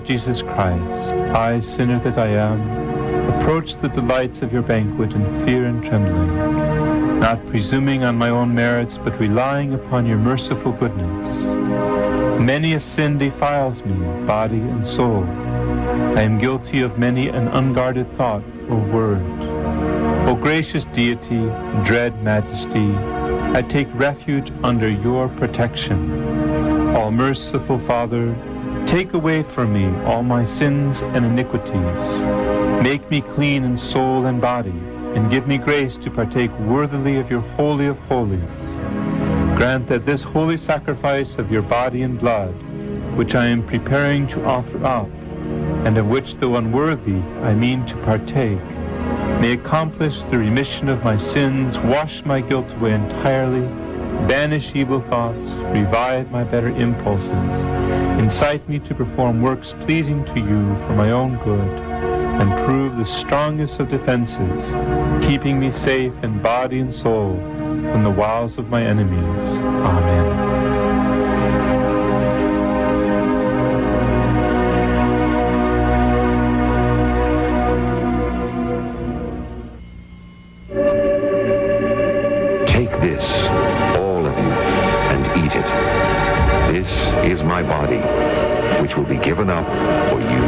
Lord Jesus Christ, I, sinner that I am, approach the delights of your banquet in fear and trembling, not presuming on my own merits, but relying upon your merciful goodness. Many a sin defiles me, body and soul. I am guilty of many an unguarded thought or word. O gracious deity, dread majesty, I take refuge under your protection. All merciful Father, take away from me all my sins and iniquities. Make me clean in soul and body, and give me grace to partake worthily of your Holy of Holies. Grant that this holy sacrifice of your body and blood, which I am preparing to offer up, and of which, though unworthy, I mean to partake, may accomplish the remission of my sins, wash my guilt away entirely, banish evil thoughts, revive my better impulses, incite me to perform works pleasing to you for my own good, and prove the strongest of defenses, keeping me safe in body and soul from the wiles of my enemies. Amen. This, all of you, and eat it. This is my body, which will be given up for you.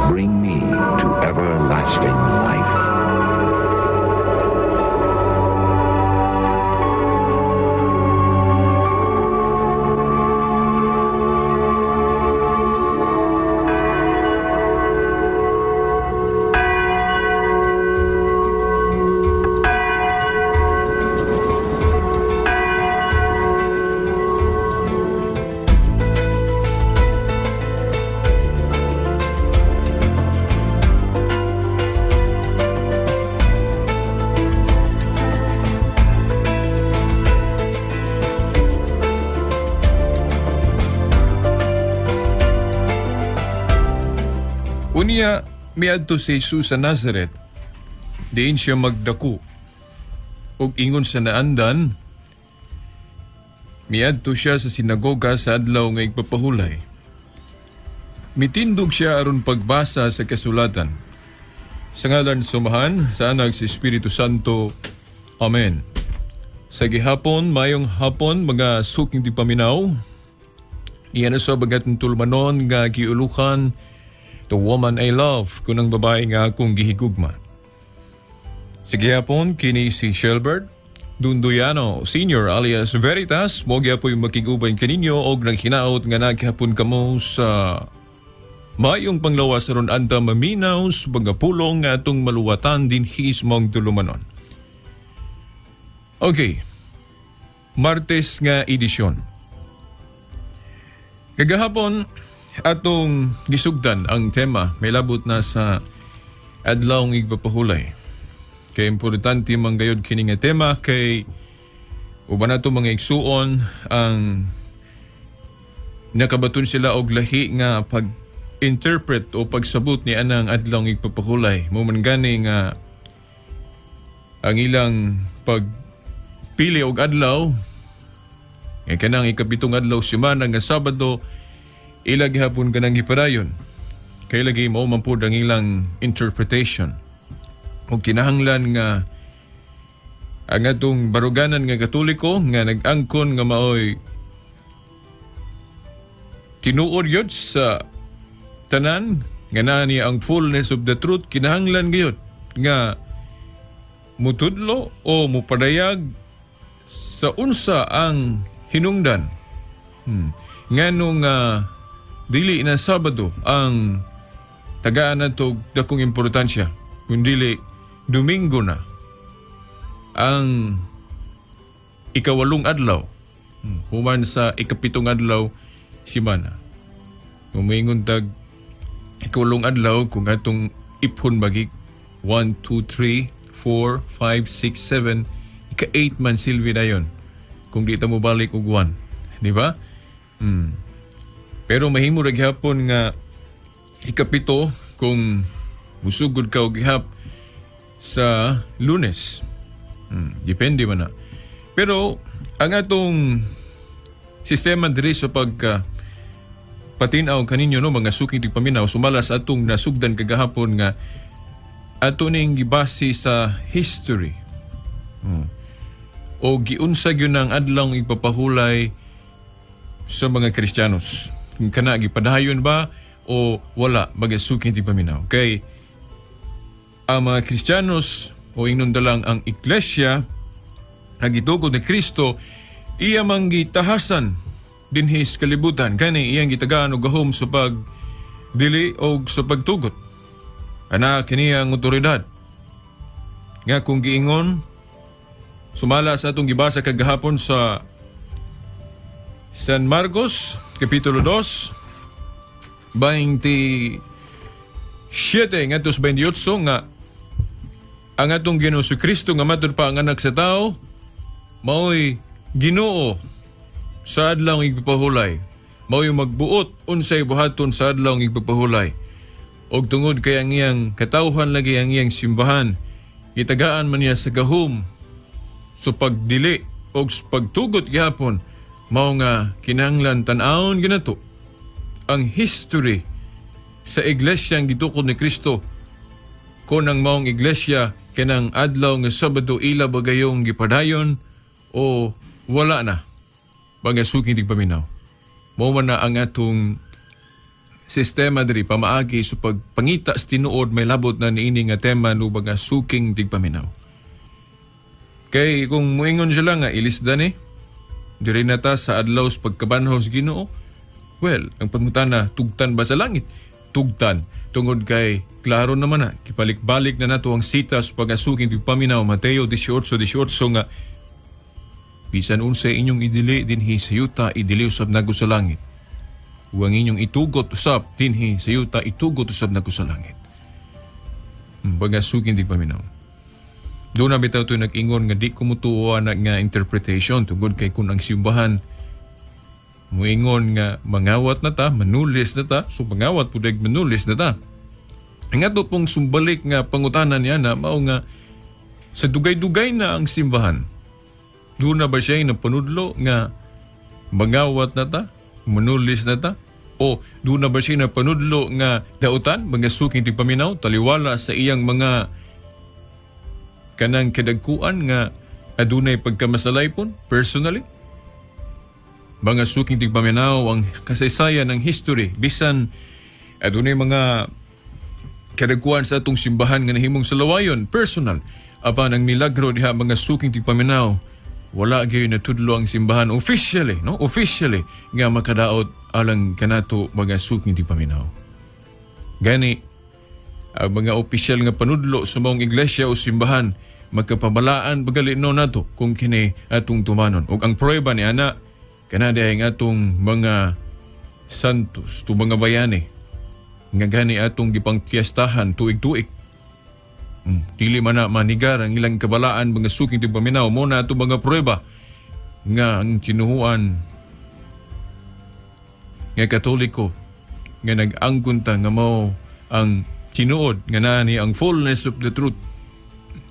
Bring me to everlasting life. Unya, miadto si Jesus sa Nazareth, diin siya magdaku. Ug ingon sa naandan, miadto siya sa sinagoga sa adlaw nga igpapahulay. Mitindog siya aron pagbasa sa kasulatan. Sa ngalan sumahan sa anak si Espiritu Santo. Amen. Sa gihapon, mayong hapon, mga suking di paminaw, iyan na sa bagat ng tulmanon nga giulukan, The Woman I Love, kunang babae nga akong gihigugma. Sige hapon, kini si Shelbert Dunduyano Senior alias Veritas, mo gyapon makiguban kaninyo og naghinaot nga naghapon kamo sa mayong panglawas aron anta maminaw sa pagapulong nga atong maluwatan din hismong tulumanon. Okay, Martes nga edisyon. Kagahapon, atong gisugdan ang tema may labot na sa adlaw ng igpapahulay. Kay importante manggayod kini nga tema kay uban nato mga igsuon ang nakabaton sila og lahi nga pag-interpret o pagsabot ni anang adlaw ng igpapahulay. Mo man gani nga ang ilang pagpili og adlaw nga kanang ikapitong adlaw semana nga Sabado ilag hapon ka nang hipadayon. Kay lagi mo mampud ang ilang interpretation. O kinahanglan nga ang atong baruganan nga Katoliko nga nag-angkon nga maoy tinuod yun sa tanan nga nani ang fullness of the truth, kinahanglan gayud nga mutudlo o mupadayag sa unsa ang hinungdan. Nganong dili na Sabado ang tagaan nato dakong importansya, kundi Domingo na ang ikawalong adlaw, human sa ikapitong adlaw simana. Umingon tag ikawalong adlaw kung atong iphon bagik 1, 2, 3, 4, 5, 6, 7, ika-8 man silbi na yun kung di ta mo balik og 1, di ba? Pero mahimo ra gihapon nga ikapito kung musugod ka og gihap sa Lunes. Depende man na. Pero ang atong sistema diri sa patinaw kaninyo no mga suking tigpaminaw sumala sa atong nasugdan kagahapon nga ato ning gibase sa history. O giunsag yun ang adlong ipapahulay sa mga Kristiyanos. Kana gipadayon ba o wala mga suking tigpaminaw. Kay ang mga Kristiyanos o inundalang ang Iglesia ang gitukod ni Kristo iya mang gitahasan dinhis kalibutan kani iyang gitagaan og gahom sa pagdili o sa pagtugot. Ana kini ang otoridad. Nga kung giingon sumala sa atong gibasa kagahapon sa San Marcos Kapitulo 2 27 ngadto 28 nga ang atong Ginoo si Kristo nga matud pa ang anak sa tao mao'y Ginoo sa adlaw ng igpapahulay. Mao'y magbuot unsay buhaton sa adlaw ng igpapahulay. Og tungod kay ang iyang katawhan lagi ang iyang simbahan, itagaan man niya sa gahom so pagdili og pagtugot gihapon mao nga kinahanglan tan-awon ginato ang history sa iglesia ang gitukod ni Kristo. Kung ang maong iglesia kanang adlaw nga Sabado ila bagayong gipadayon o wala na mga suking tigpaminaw. Mao man na ang atong sistema diri pamaagi sa pagpangita sa tinuod may labot na niini nga tema no mga suking tigpaminaw. Kay kung muingon sila nga ilisdan diri na ta sa adlaw sa pagkabanhos Ginoo, well, ang pangutana tugtan ba sa langit? Tugtan. Tungod kay klaro naman na kipalik-balik na nato ang sita sa pagasuking tigpaminaw Mateo 18:18 nga bisan unsay inyong idili dinhi sa yuta idili usab nago sa langit. Huwag inyong itugot usab dinhi sa yuta itugot usab nago sa langit. Pagasuking tigpaminaw. Doon na bitaw ito nag-ingon nga di kumutuwa na nga interpretation tungod kay kung ang simbahan muingon nga mangawat na ta, manulis na ta, so mangawat po dahil manulis na ta. Ang ato pong sumbalik nga pangutanan niya na mao nga sa dugay-dugay na ang simbahan. Doon na ba siya yung panudlo nga mangawat na ta, manulis na ta? O doon na ba siya na panudlo nga dautan, mga suking tigpaminaw, taliwala sa iyang mga kanang kadagkuan nga adunay pagkamasalay pon, personally? Mga suking tigpaminaw ang kasaysayan ng history bisan adunay mga kadagkuan sa atong simbahan nga nahimong salawayon personal apan ang milagro diha mga suking tigpaminaw wala gyud natudlo ang simbahan officially nga makadaot alang kanato mga suking tigpaminaw. Gani ang mga opisyal nga panudlo sa maong iglesia o simbahan magkapabalaan bagalino nato kung kini atong tumanon ug ang prueba ni ana kanada ang atong mga santos, to mga bayani, nga gani atong gipang piestahan tuig-tuig. Dili man na manigar ang ilang kabalaan, mga suking tigpaminaw, mo na atong mga prueba nga ang tinuhuan nga Katoliko, nga nag-angkunta nga mao ang tinuod, nga nani ang fullness of the truth.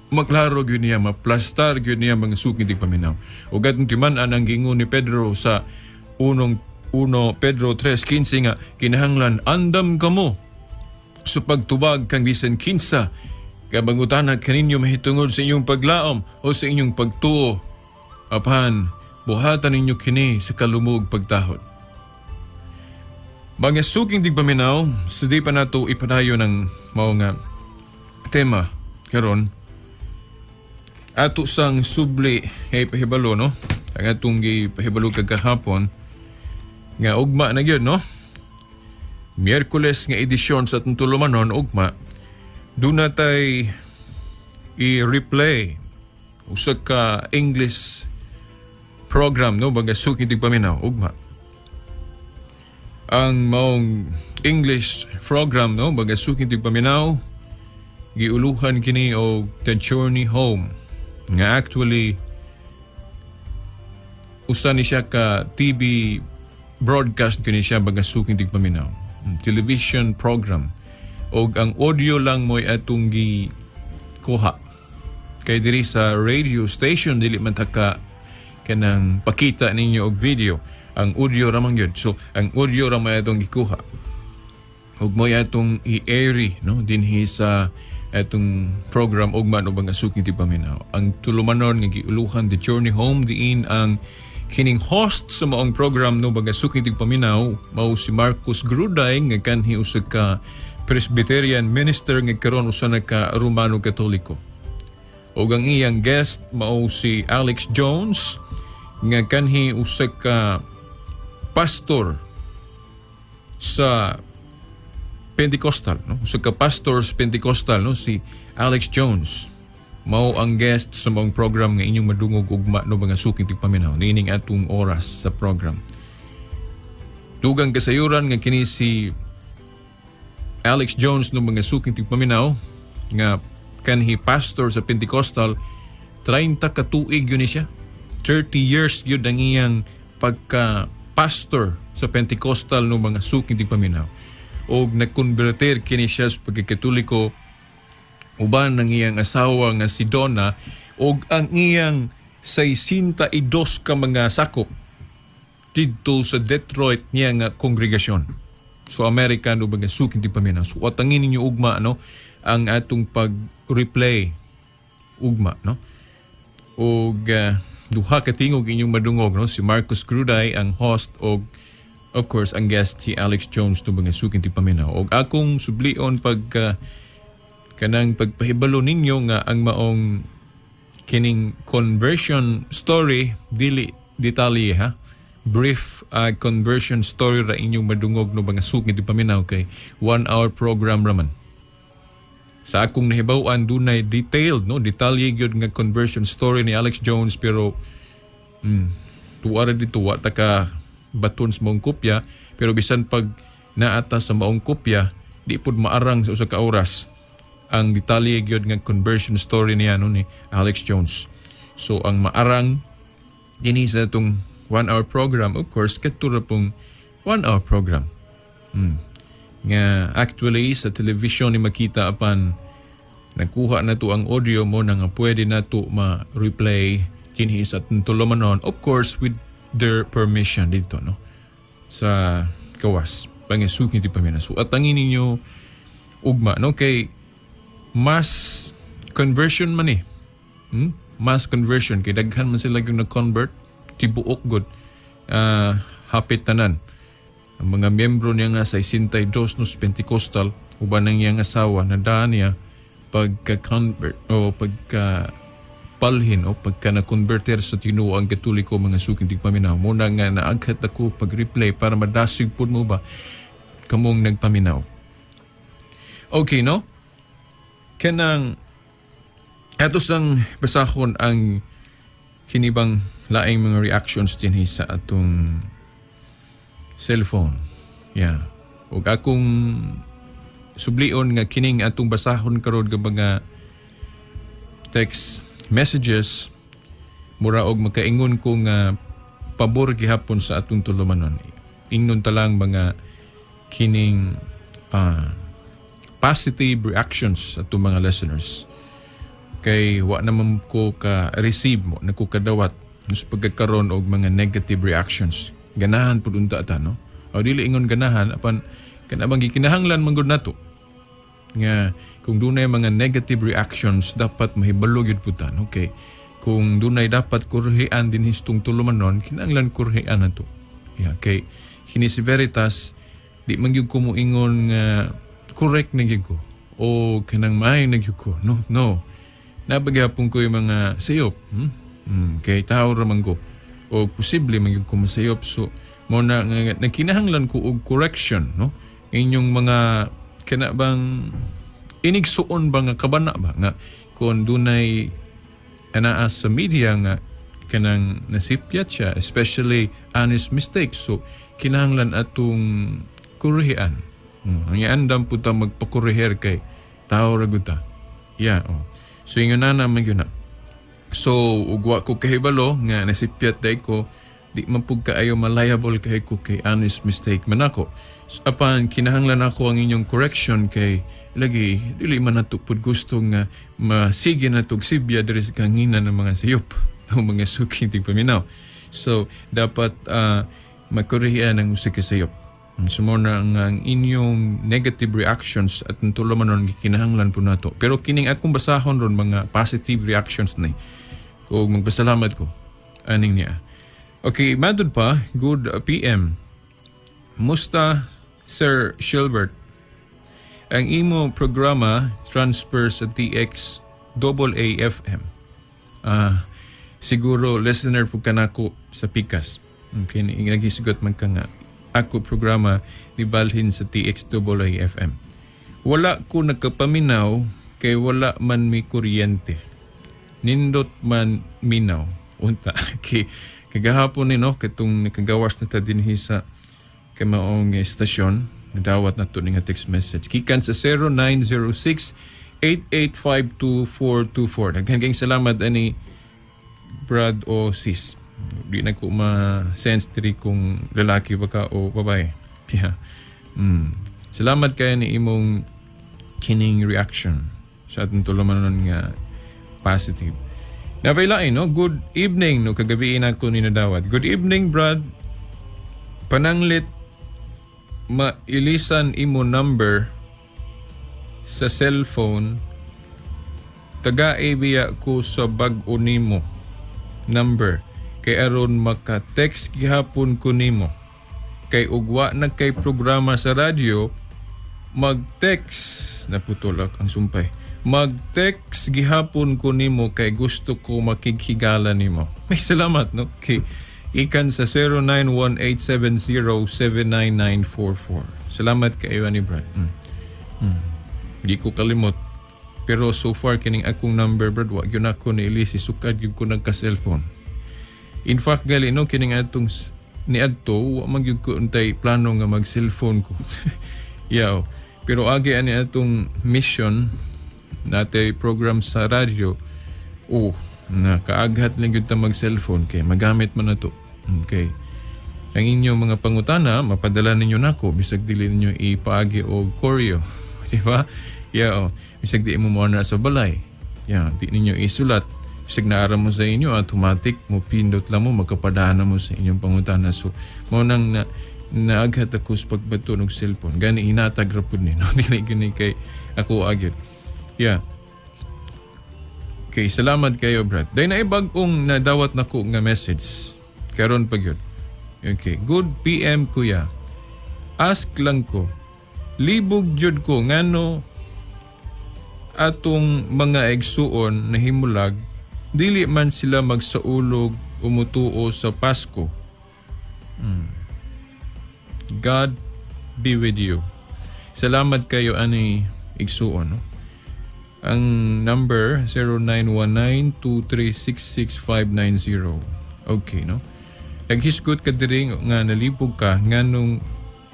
Maklaro gyud niya, maplastar gyud niya mga suking tigpaminaw. O gatong timan-an ang gingon ni Pedro sa 1 Pedro 3:15 nga kinahanglan andam kamo sa pagtubag kang bisan kinsa kabangutana kaninyo mahitungod sa inyong paglaom o sa inyong pagtuo apan buhatan ninyo kini sa kalumog pagtahod. Mga suking tigpaminaw, sa di pa nato ipadayon ng mao nga tema karon. ato sang subli pahibalo, no? Ang atong gipahibalo kagahapon nga ugma na gyud, no? Miyerkules nga edisyon sa atong tulumanon ugma doon natay i-replay usa ka English program, no? Baga suking tigpaminaw ugma. Ang maong English program, no? Baga suking tigpaminaw giuluhan kini og The Journey Home nga actually usa ni siya ka TV broadcast kini siya baga suking tigpaminaw, television program, og ang audio lang mo'y atong gikuha kay diri sa radio station dili man taka kanang pakita ninyo og video, ang audio ra man gyud. So ang audio ra may atong gikuha og mo'y atong i-airy, no, dinhi sa atong program ugma no bang suking tigpaminaw. Ang tulumanon nga giuluhan The Journey Home diin ang kining host sa maong program no baga suking tigpaminaw mao si Marcos Gruday nga kanhi usa ka Presbyterian minister nga karon usa na ka Romano Katoliko. Og ang iyang guest mao si Alex Jones nga kanhi usa ka pastor sa Pentecostal, no? Usa ka pastors Pentecostal, no, si Alex Jones. Mao ang guest sa maong program nga inyong madungog ugma no mga suking tigpaminaw nining atong oras sa program. Dugang kasayuran nga kini si Alex Jones no mga suking tigpaminaw nga kanhi pastor sa Pentecostal 30 ka tuig yun siya. 30 years yun ang iyang pagka pastor sa Pentecostal no mga suking tigpaminaw. Og nagkonvertir kini siya sa pagkakatoliko uban ng iyang asawa nga si Donna og ang iyang 62 ka mga sakop dito sa Detroit niya nga kongregasyon. So American o mga suking tigpaminaw. So atangin ninyo ugma, no, ang atong pag-replay ugma, no. Og duha ka tingog inyong madungog, no, si Marcos Gruday ang host og of course, ang guest si Alex Jones to mga suking tigpaminaw. O akong sublion kanang pagpahibalo ninyo nga ang maong kining conversion story, dili detalye, ha? Brief conversion story ra inyong madungog no mga suking tigpaminaw kay 1 hour program raman. Sa akong nahibaw-an dunay detailed, no, detalye gyud nga conversion story ni Alex Jones pero tuwa ra dito wa ta ka baton sa maong kopya, pero bisan pag naata sa maong kopya di pud maarang sa usa ka oras ang detalye gyud nga conversion story niya no ni Alex Jones. So ang maarang dinhi sa itong 1 hour program, of course katura pong 1 hour program nga actually sa television ni makita apan nagkuha na to ang audio mo na nga pwede na to ma-replay dinhi sa tulumanon, of course with their permission dito, no, sa kawas pangisuking tigpaminaw. So atangin ninyo ugma, no, kay mass conversion man mass conversion kay daghan man sila yung nag-convert tibuok god hapit tanan ang mga miyembro niya nga sa 62 nos Pentecostal uban ng iyang asawa na daan niya pagka-convert o palhin o pagka na-converter sa Tinuo ang Katoliko mga suking tigpaminaw. Muna nga naaghat ako pag-replay para madasig po mo ba kamong nagpaminaw. Okay, no? Kanang ato sang basahon ang kinibang laing mga reactions din sa atong cellphone. Yeah. O akong sublion nga kining atong basahon karon nga mga text messages mura og makaingon ko nga pabor gihapon sa atong tulumanon. Ingnon talang mga kining positive reactions sa atong mga listeners. Kay wa naman ko ka receive mo na ko kadawat sa pagkakaroon og mga negative reactions. Ganahan pud unta ta, no? O dili ingon ganahan apan kanabang gikinahanglan man gud nato nga kung dunay mga negative reactions dapat mahibalo gyud putan. Okay, kung dunay dapat kurhian din histong tulumanon kinahanglan kurhian nato. Yeah, kay kini si Veritas di man gyud ko moingon nga correct na gyud ko o kanang may na gyud ko. No. nabagyapon ko yung mga sayop. Kay tao raman ko. O posible man yung kumasayop. So, mo na nagkinahanglan ko og correction, no? Inyong mga kanabang inigsuon ba nga kabana ba nga kung dunay anaa sa media nga kanang nasipyat siya, especially honest mistakes. So, kinahanglan atong kurihan. Ang iandam po ta magpakuriher kay tao raguta. So, ingon na naman yun na. So, ugwa ko kahibalo nga nasipyat day ko, di man pug kaayo malayable kay ko kay honest mistake man ako. So, apan kinahanglan ako ang inyong correction kay lagi dili man nato pud gusto nga masige natog sibya diri sa kangina ng mga sayop o mga suking tigpaminaw. So, dapat makurihan ang usa ka sayop. Sumuna ang inyong negative reactions at tulaman ron kinahanglan po nato. Pero kining akong basahon ron mga positive reactions ni. Kung magpasalamat ko aning niya. Okay, madud pa, good PM. Musta Sir Shilbert? Ang imo programa transfer sa TX AAFM. Siguro listener po kanako sa Pikas. Okay, nagisigot man ka nga ako programa ni balhin sa TXAAFM. Wala ko nagkapaminaw kay wala man mi kuryente. Nindot man minaw. Unta. Kagahapon ni no, katong nakagawas na ta dinhi sa kamaong estasyon. Nadawat na to nga text message. Kikan sa 0906-8852-424. Naghangang salamat ani Brad o sis. Di na ko ma-sense diri kung lalaki ba ka o babae. Salamat kayo ni imong kining reaction sa atong tulumanon nga positive. Napailain, no? Good evening, no? Kagabi na ko ni nadawat. Good evening, Brad. Pananglit mailisan imo number sa cellphone taga-ibiya ko sa bag-o nimo number kay aron maka-text gihapon ko nimo kay ugwa na kay programa sa radyo mag-text naputulak ang sumpay mag-text gihapon ko nimo kay gusto ko makighigala nimo. May salamat no kay ikan sa 091870799944. Salamat kayo ni Brad. Di ko kalimot. Pero so far kining akong number Brad wa gyud ako nailisi sukad gyud ko nagka-cellphone. In fact gali no kining atong ni adto wa man gyud ko untay plano nga mag-cellphone ko. Pero agi ani atong mission natay program sa radyo. Na kaaghat lang gyud ta mag-cellphone kay magamit man nato. Okay. Ang inyong mga pangutana mapadala ninyo nako bisag dili ninyo ipaagi og koryo. Di ba? Bisag di mo na sa balay. Di ninyo isulat. Bisag naara mo sa inyo automatic mo pindot lang mo makapadana mo sa inyong pangutana. So mo nang naaghat ako sa pagbato ng cellphone. Gani hinatag ra pud ni no dili gani kay ako agyod. Okay, salamat kayo, Brad. Dahil na ibagong nadawat na ko nga message. Karon pag yun. Okay, good PM, kuya. Ask lang ko, libog jud ko ngano atong mga igsuon na himulag, dili man sila magsaulog umutuo sa Pasko. God be with you. Salamat kayo ani igsuon, no? Ang number 0919-2366590. Okay, no? Naghisgot ka diri nga nalipog ka nganong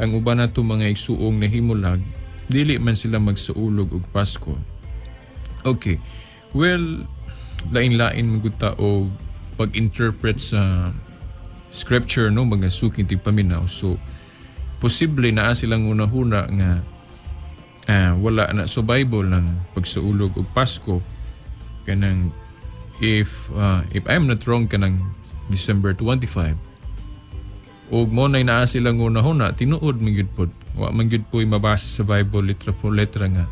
ang uban nato mga igsuong na himulag dili man sila magsaulog og Pasko. Okay. Well, lain-lain maguta o pag-interpret sa scripture no mga suking tigpaminaw. So posible naa silang una-huna nga wala na sa Bible ng pagsaulog og Pasko kanang if I'm not wrong kanang December 25 ug mo nay naa silang una-huna tinuod man gyud pod wa man gyud po'y mabasa sa Bible letra por letra nga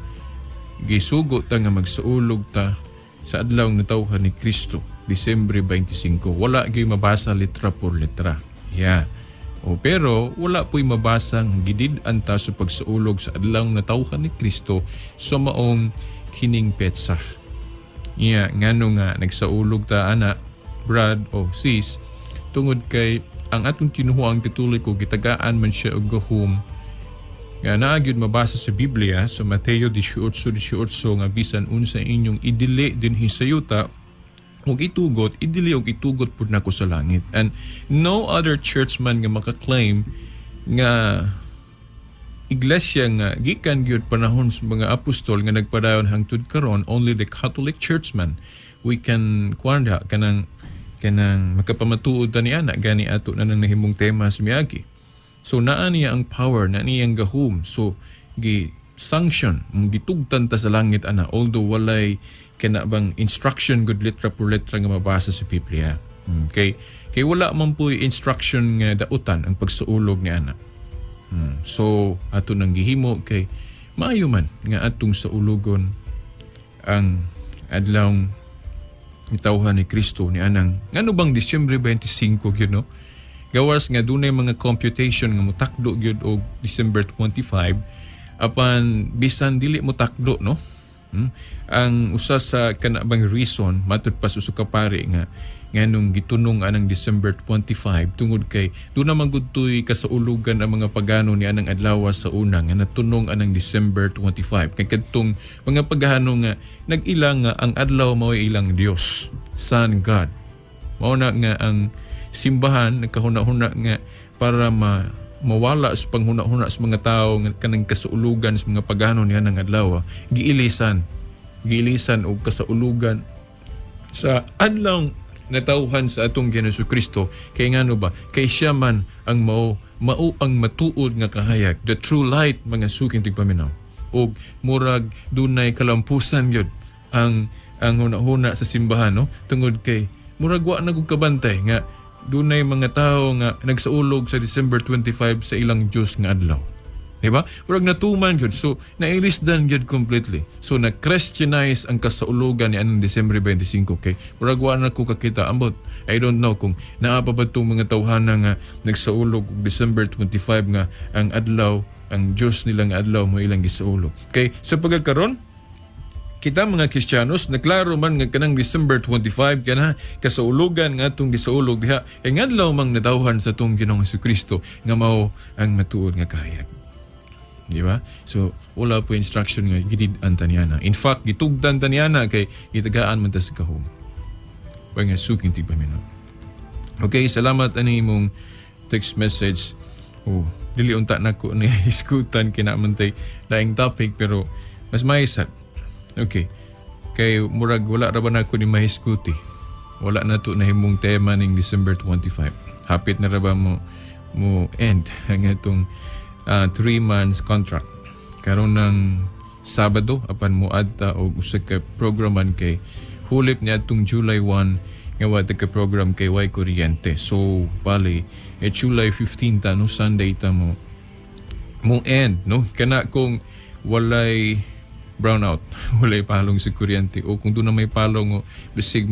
gisugo ta nga magsaulog ta sa adlaw nga tawhan ni Kristo Disyembre 25 wala gyud mabasa letra por letra pero wala po'y mabasa nga gidid-an ta sa pagsaulog sa adlaw nga tawhan ni Kristo sa maong kining petsa. ngano nga nagsaulog ta ana brad o sis tungod kay ang atong tinuhuang katoliko gitagaan man siya og gahom nga naa gyud mabasa sa Biblia sa Mateo 18:18 nga bisan unsa inyong idili dinhi sa yuta ug itugot idili og itugot pud nako sa langit. And no other churchman nga maka-claim nga iglesia nga gikan gyud panahon sa mga apostol nga nagpadayon hangtod karon, only the Catholic churchman we can kuanda kanang makapamatuod ta niya na gani ato na nang nahimong tema sa miagi. So naa niya ang power, naa niya ang gahom. So gi sanction gitugtan ta sa langit ana, although walay kana bang instruction good letra por letra nga mabasa sa Biblia. Okay, kay wala man po'y instruction nga dautan ang pagsuulog ni ana. So ato nang gihimo kay maayo man nga atong saulugon ang adlaw itawhan ni Kristo ni anang ngano bang Disyembre 25 gyud no, gawas nga dunay mga computation nga motakdo gyud og December 25 apan bisan dili mo takdo no. Ang usa sa kanabang reason matud pa susuka pare nga nganong gitunong anang December 25 tungod kay do na magudtoy kasaulugan ang mga pagano ni anang adlaw sa una nga natunong anang December 25 kay kadtong mga pagano nga nag-ilang nga ang adlaw mao ilang Dios, Son God. Mao na nga ang simbahan nagkahuna-huna nga para mawala sa panghuna-huna sa mga tao nga kanang kasaulugan sa mga pagano ni anang adlaw giilisan og kasaulugan sa adlaw natauhan sa atong Ginoong Kristo. Kay ngano ba kay siya man ang mao ang matuod nga kahayag, the true light mga suking tigpaminaw, og murag dunay kalampusan gyud ang huna-huna sa simbahan no, tungod kay murag wa na gud kabantay nga dunay mga tao nga nagsaulog sa December 25 sa ilang Diyos nga adlaw. Diba? Murag natuman yun. So, nailisdan yun completely. So, na-Christianize ang kasaulugan ni anong December 25. Okay? Murag wa na ko kakita. Ambot, I don't know kung naapa ba itong mga tawhana nga nagsaulog December 25 nga ang adlaw, ang Diyos nilang adlaw mo ilang gisaulog. Okay? Sa pagkakaroon, kita mga Kristiyanos, naklaro man nga kanang December 25 kana kasaulugan nga atong gisaulog diha. Kay ngadlaw mang natawhan sa atong Ginoong Kristo nga mao ang matuod nga kahayag. Di ba? So, wala po instruction nga gidid-an taniyana. In fact, gitugdan taniyana kay gitagaan man ta sa kahom. Pag nga suking tigpaminaw. Okay, salamat ani mong text message. Oh, dili unta na ko ni iskutan kinamantay laing topic pero mas maisat. Okay. Kay murag wala ra ba na ko ni mahiskuti. Wala na to nahimong tema ning December 25. Hapit na ra ba mo end ang itong 3 months contract. Karon ng Sabado apan moadta og usa ka programan kay hulip niya atong July 1 nga wala ka program kay Y Kuryente. So bali July 15 ta no Sunday ta mo end no kana kung walay brownout walay palong si kuryente o kung doon na may palong o bisig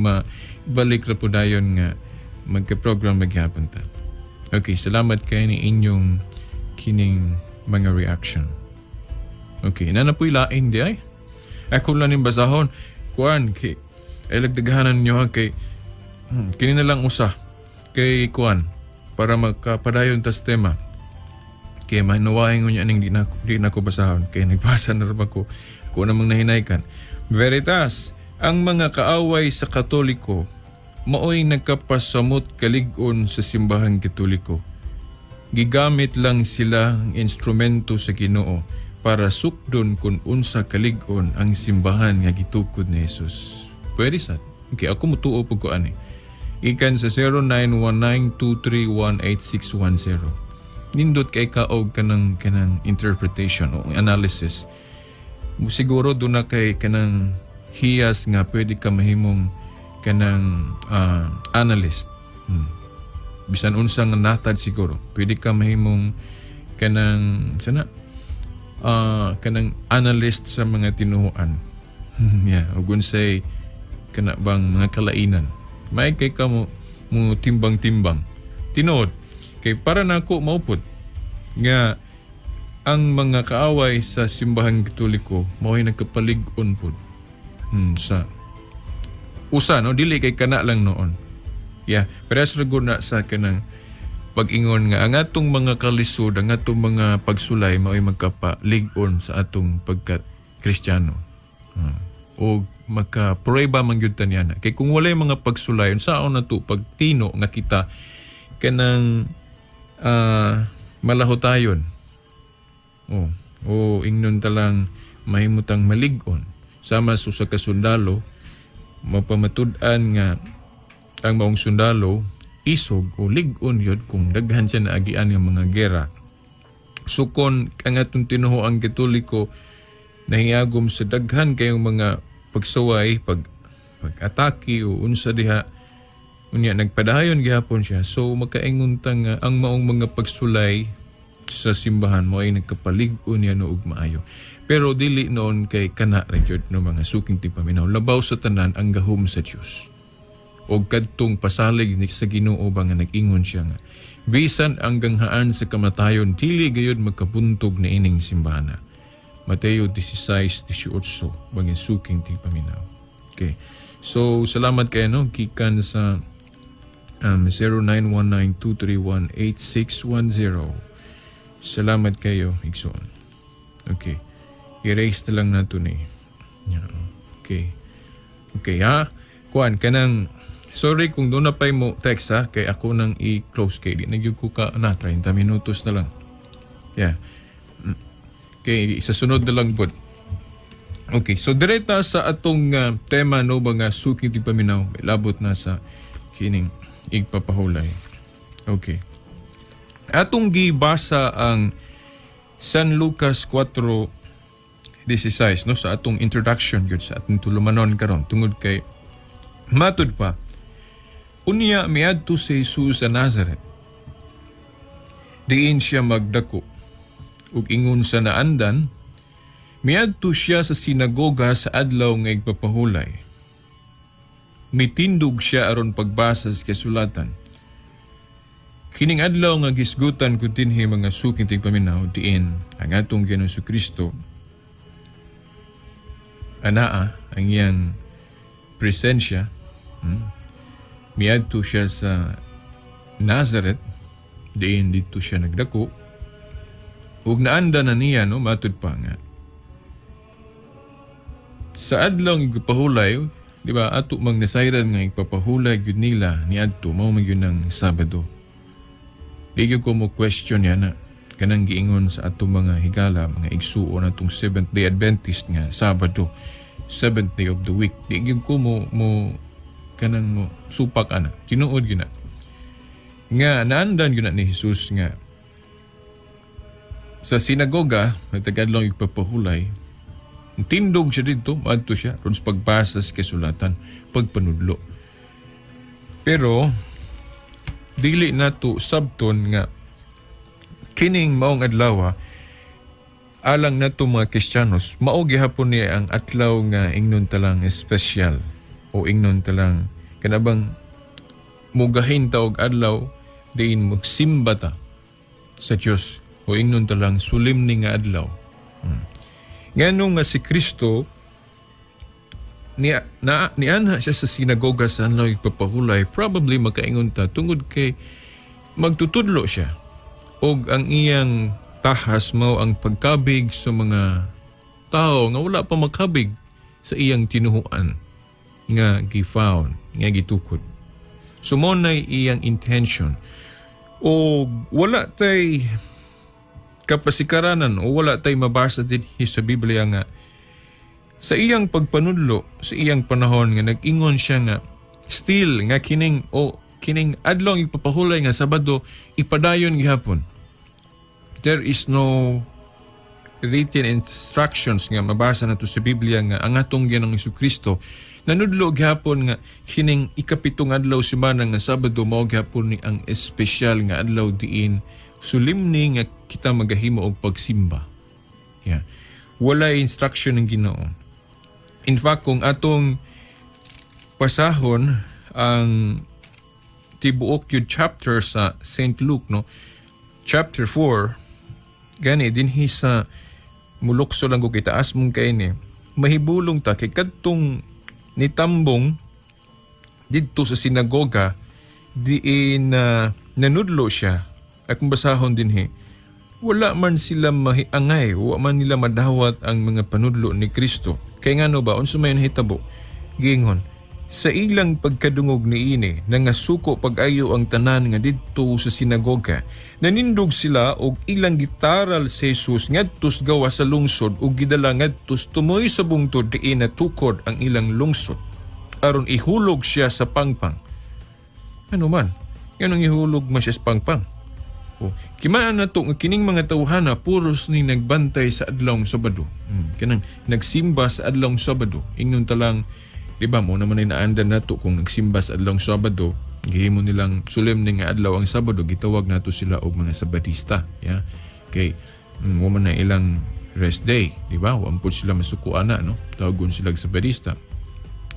balik ra po dayon nga magka-program maghapon ta. Okay, salamat kay ni inyong kining mga reaction. Okay, nanapoy lain di ay. Ako lang yung basahon. Kuan, kay lagdagahanan nyo kay kini na lang usa. Kay kuan, para magkapadayon tas tema. Kay mahinuwain ko niya aning di na ko basahon. Kay nagbasa na rin ako. Ako namang nahinaykan. Veritas, ang mga kaaway sa Katoliko, maoy nagkapasamot kalig-on sa simbahang Katoliko. Gigamit lang sila ang instrumento sa Ginoo para sukdon kung unsa kalig-on ang simbahan nga gitukod ni Jesus. Pwede sad. Okay, ako mutuo po ko ani. Ikan sa 091923186110. Nindot kay kaog kanang interpretation o analysis. Siguro doon na kay kanang hiyas nga pwede ka mahimong kanang analyst. Bisan unsa nga natad siguro pwede ka mahimong kanang kanang analyst sa mga tinuhuan. Yeah, ug unsay kana bang mga kalainan. May kay ka mo timbang-timbang. Tinuod kay para nako maupod nga ang mga kaaway sa simbahang Katoliko mao'y nagkapalig-on pod sa usa no dili kay kana lang noon. Pero as regard na sa kanang pag-ingon nga ang atong mga kalisod, ang atong mga pagsulay mao'y magkapalig-on sa atong pagkat Kristiyano. O maka-prueba man gyud taniana. Kay kung walay mga pagsulayon saon na to pagtino nga kita kanang malahotayon. O ingnon talang mahimutang malig-on sama sa kasundalo mapamatud-an nga ang maong sundalo isog o lig-on yun kung daghan siya na agian ng mga gera. Sukon ang atong tinuho ang Katoliko nahingagom sa daghan kayong mga pagsaway, pag-atake o unsa diha. Unya nagpadayon gihapon siya. So makaingon ta nga ang maong mga pagsulay sa simbahan mo ay nagkapalig-on yan og maayo. Pero dili noon kay kana ra jud no mga suking tigpaminaw. Labaw sa tanan ang gahom sa Dios. O kadtong pasalig ni sa Ginoo ba nga nag-ingon siya nga bisan ang ganghaan sa kamatayon dili gayud magkabuntog na ining simbahana. Mateo 16:18 bangin suking tigpaminaw. Okay. So salamat kayo no gikan sa 0919-231-8610. Salamat kayo igsoon. Okay. I-erase na lang nato ni. Okay. Okay ha. Kuan kanang sorry kung doon na pa'y mo text ha, kay ako nang i-close kay di nagyug ko ka na 30 minutos na lang. Okay, sa sunod na lang pod. Okay, so direta sa atong tema no ba nga suking tigpaminaw, labot na sa kining igpapahulay. Okay. Atong gibasa ang San Lucas 4:16 no sa atong introduction gyud sa atong tulumanon karon tungod kay matud pa unya miadto si Jesus sa Nazareth. Diin siya magdako. Ug ingon sa naandan, miadto siya sa sinagoga sa adlaw nga igpapahulay. Mitindog siya aron pagbasa sa kasulatan. Kining adlaw nga gisgutan kun dinhi mga suking tigpaminaw diin ang atong Ginoong Kristo anaa ang iyang presensya. Miadto siya sa Nazareth, diin dito siya nagdako. Ug naanda na niya, no, matud pa nga. Sa adlaw ng igpapahulay, di ba, ato mang nasayran nga igpapahulay yun nila ni adto, mao man yun ng Sabado. Di yun ko mo question yan na kanang giingon sa ato mga higala, mga igsuon atong Seventh-day Adventist nga Sabado, 7th day of the week. Di yun ko mo kanang mo supak ana tinuod gyud na nga naandan gyud na ni Jesus nga sa sinagoga nagtagadlong igpapahulay tindog siya dito adto siya ron sa pagbasa sa kasulatan pagpanudlo pero dili nato sabton nga kining maong adlaw alang nato mga Kristiyanos mao gihapon ni ang adlaw nga ingnon talang espesyal o ingnon talang kanabang mugahin ta og adlaw diin magsimba ta sa Dios o ingnon talang sulimni nga adlaw. Ngano nga si Kristo nianha siya sa sinagoga sa adlaw igpapahulay probably makaingon ta tungod kay magtutudlo siya og ang iyang tahas mao ang pagkabig sa mga tao nga wala pa makabig sa iyang tinuhuan nga gifound, nga gitukod. Sumonay iyang intention. O wala tay kapasikaranan o wala tay mabasa din sa Biblia nga sa iyang pagpanudlo, sa iyang panahon nga nag-ingon siya nga still nga kining adlaw ipapahulay nga Sabado ipadayon gihapon. There is no written instructions nga mabasa nato sa Biblia nga ang atong Ginoong Kristo nanudlo gihapon nga kining ikapitong adlaw semana nga Sabado mao gihapon ni ang espesyal nga adlaw diin sulimni nga kita magahimo og pagsimba. Wala instruction ng Ginoo. In fact kung atong pasahon ang tibuok yun chapter sa St. Luke no chapter 4 gani dinhi sa mulukso lang ko kitaas mong kay ni mahibulong ta kay kadtong nitambong dito sa sinagoga, diin nanudlo siya. At kung basahon din wala man sila mahiangay, wala man nila madawat ang mga panudlo ni Kristo. Kaya nga no ba, unsa may hitabo, gingon, sa ilang pagkadungog ni ini, nangasuko pag-ayo ang tanan nga dito sa sinagoga, nanindog sila og ilang gitaral sa Jesus ngadtos gawa sa lungsod ug gidala ngadtos tumoy sa bungtod diin natukod ang ilang lungsod aron ihulog siya sa pangpang. Ano man, yan ang ihulog man siya sa pangpang. Kimaan na to nga kining mga tawhana puros ni nagbantay sa adlawng Sabado. Kanang nagsimba sa adlawng Sabado. Ingnon talang, di ba mo naman ay naandan nato kung nagsimba sa adlawng Sabado, gihimo nilang solemne nga adlaw ang Sabado, gitawag nato sila og mga Sabadista. Yeah? Kay mo man na ilang rest day, di ba? Wa man sila masukuan na, no? Tawagon sila Sabadista.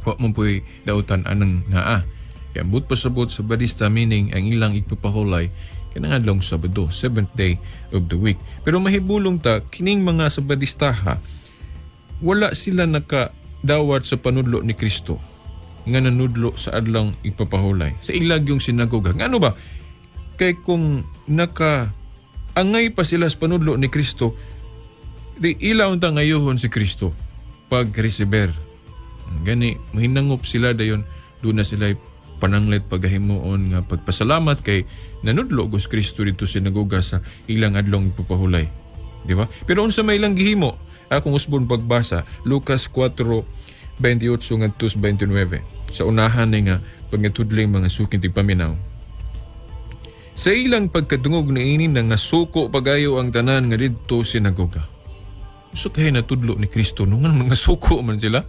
Wa man po'y dautan anang naa. Kaya but pasabot Sabadista meaning ang ilang igpapahulay kanang adlawng Sabado, 7th day of the week. Pero mahibulong ta, kining mga Sabadistaha, wala sila nakadawat sa panudlo ni Kristo nga nanudlo sa adlawng ipapahulay. Sa ilag yung sinagoga. Nga ano ba? Kay kung nakaangay pa sila sa panudlo ni Kristo, di ilaw ta ngayon si Kristo pag-resiber. Gani, mahinangop sila dayon, doon na sila pananglit paghahimuon nga pagpasalamat kay nanudlo Gus Kristo dito sinagoga sa ilang adlong ipapahulay. Di ba? Pero unsa may ilang gihimo? Akong usbon pagbasa, Lucas 4:28 ngadto 29. Sa unahan ni nga pagtudling mga suking tigpaminaw. Sa ilang pagkadungog ni ini nga suko pagayo ang tanan nga didto sinagoga. Usa kay natudlo ni Kristo nung mga suko man sila.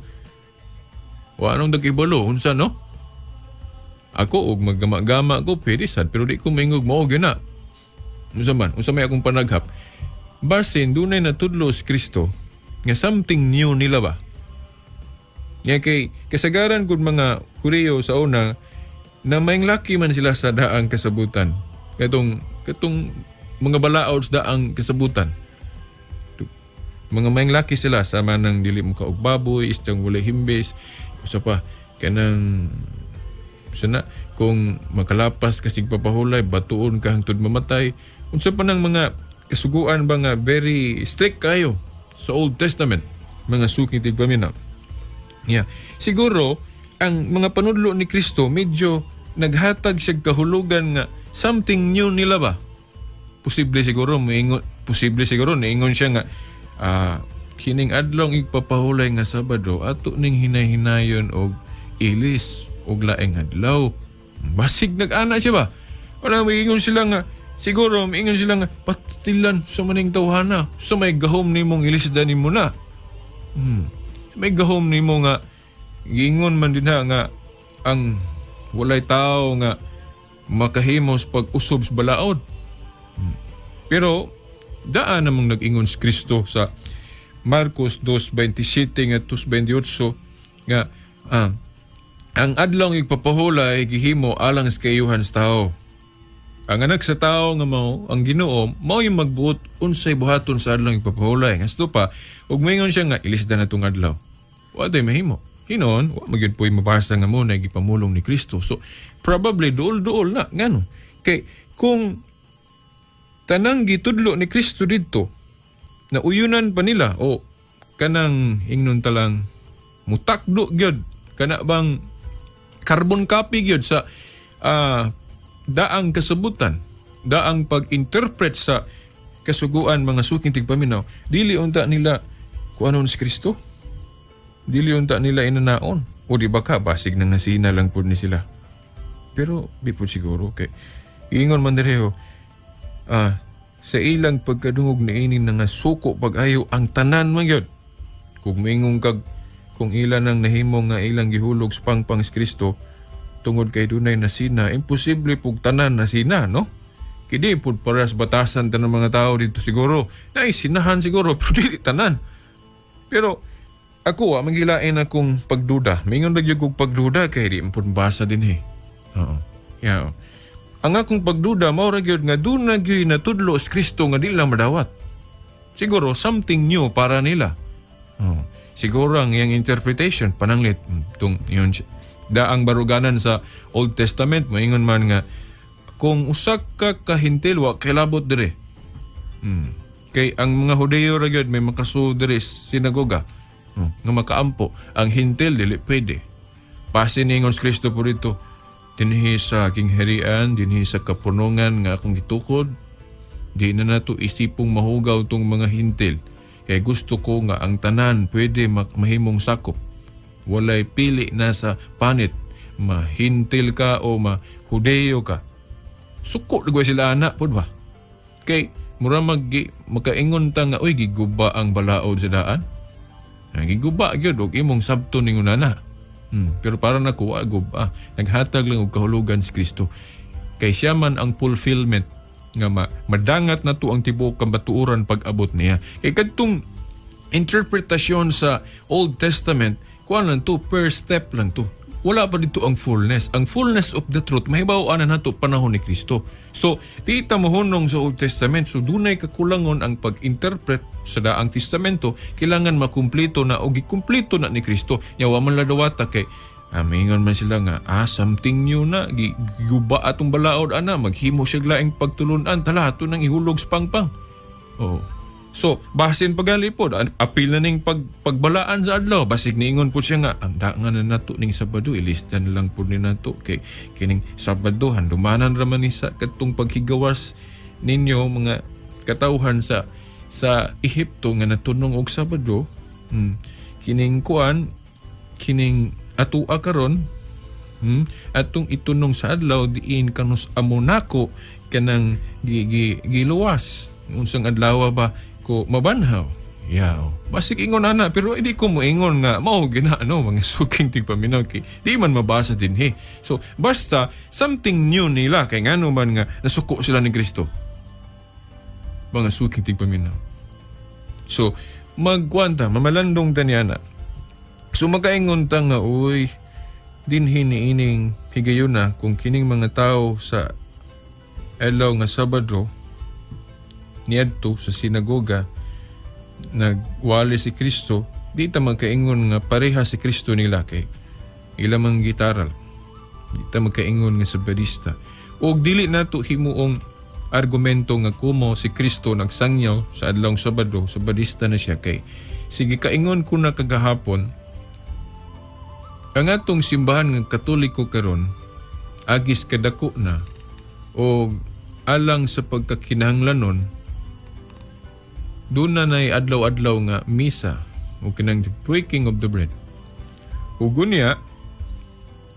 Wa anong dagibalo unsa no? Ako og maggama-gama ko pwede sad pero di ko maingog mao gyud na. Unsa may akong panaghap. Basin dunay natudlo si Kristo nga something new nila ba. Nga kay kasagaran gud mga Hureyo sa una na maing laki man sila sa daang kasabutan. Katong mga balaod sa daang kasabutan. Mga maing laki sila sa manang dili mo ka og baboy, istang wala himbes, usa pa kanang sana kung makalapas kasig papahulay batuon ka hangtod mamatay. Unsa pa nang mga kasuguan ba nga very strict kayo sa Old Testament, mga suking tigpaminaw. Yeah. Siguro ang mga panudlo ni Kristo medyo naghatag siya kahulugan nga something new nila ba. Posible siguro niingon siya nga kining adlong igpapahulay nga Sabado ato ning hinay-hinayon og ilis og laeng adlaw. Basig nag-ana siya ba? Wala maingon sila nga siguro maingon sila nga patilan sa maning tawhana. So may gahom nimong ilisdan nimo na. May gahom nimo nga giingon man din nga ang walay tao nga makahimos pag-usob sa balaod. Pero daan namang nag-ingon si Kristo sa Marcos 2:27 at 2:28 nga ang adlong igpapahulay gihimo alang sa kayuhan sa tao. Ang anak sa tao nga mao ang Ginoo mao yung magbuot unsay buhaton sa adlong igpapahulay. Ngasto pa ug moingon siya nga ilisdan natong adlaw. Wa day mahimo. Hinon, wa magyud po'y mabasa nga mo na gipamulong ni Kristo. So probably duol-duol na ngano. Kay kung tanang gitudlo ni Kristo didto na uyunan pa nila o kanang ingnon talang mutakdo gyud kana bang carbon copy gyud sa daang kasabutan, daang pag-interpret sa kasuguan mga suking tigpaminaw, dili unta nila kuanon si Kristo, dili unta nila inanaon o di ba ka basig na ngasina lang pud ni sila. Pero di po siguro kay ingon man direho sa ilang pagkadungog ni ini nga suko pag-ayo ang tanan man gyud. Kung moingon kag kung ilan ang nahimo nga ilang gihulog sa pangpang si Kristo tungod kay dunay nasina, imposible pug tanan nasina, no? Kidi pud paras batasan tanang mga tao dito siguro. Naisinahan siguro pero dili tanan. Pero ako mangilain akong pagduda. Mingon ra gyud kog pagduda kay di pud basa din Oo. Yeah. Ang akong pagduda mao ra gyud nga dunay gyud natudlo si Kristo nga dili lang madawat. Siguro something new para nila. Siguro ang iyang interpretation pananglit tung yun Daang baruganan sa Old Testament moingon man nga kung usak ka kahintil wa kilabot dire. Kay ang mga Hudeo ra gyud may makasu dire sinagoga. Nga makaampo ang hintil dili pwede. Pasiningon si Kristo po dito dinhi sa aking herian, dinhi sa kapunungan nga akong gitukod. Di na nato isipong mahugaw tong mga hintil. Kay gusto ko nga ang tanan pwede mahimong sakop. Walay pili na sa panit. Mahintil ka o mahudeo ka. Suko na sila anak po ba? Kay mura makaingon ta nga, uy, giguba ang balaod sa daan. Giguba yun, o imong sabto ningon na. Pero para na ko, guba. Naghatag lang og kahulugan si Kristo. Kay siya man ang fulfillment nga madangat na to ang tibuok kabatuoran pag-abot niya. Kay kadtong interpretasyon sa Old Testament, kuan lang to, per step lang to. Wala pa dito ang fullness. Ang fullness of the truth, mahibaw-an na nato panahon ni Kristo. So, di ita mohunong sa Old Testament, so dunay kakulangon ang pag-interpret sa daang testamento, kailangan makumplito na o gikumplito na ni Kristo. Yawa man ladawata kay, maingon man sila nga, something new na, giguba atong balaod, maghimo siya laing pagtulunan, talato nang ihulog sa pangpang. So, basin pagali po, apil na ning pagbalaan sa adlaw. Basig niingon po siya nga, ang daangan na nato ning Sabado, ilistan lang po ni nato. Kay kining Sabado, handumanan raman ni sa katong paghigawas ninyo, mga katauhan sa Ehipto nga natunong og Sabado. Kining kuan, kining atua karon, atong itunong sa adlaw, diin kanus amonako kanang giluwas. Unsang adlaw ba ko mabanhaw. Basig ingon ana pero hindi ko moingon nga mao gina mga suking tigpaminaw kay di man mabasa din So basta something new nila kay ngano man nga nasuko sila ni Kristo. Mga suking tigpaminaw. So magkwanta mamalandong tanyana. So magaingon ta nga uy dinhi niining higayon na kung kining mga tao sa adlaw nga Sabado niadto sa sinagoga nagwali si Kristo, di ta magkaingon nga pareha si Kristo nila kay ilamang gitaral. Di ta magkaingon nga sabadista. O dili nato himuong argumento nga kumo si Kristo nagsangyaw sa adlawng Sabado, sabadista na siya kay sige kaingon ko na kagahapon ang atong simbahan nga Katoliko karon agis kadako na o alang sa pagkakinahanglanon doon na na'y adlaw-adlaw nga misa o kinang breaking of the bread. O gunya,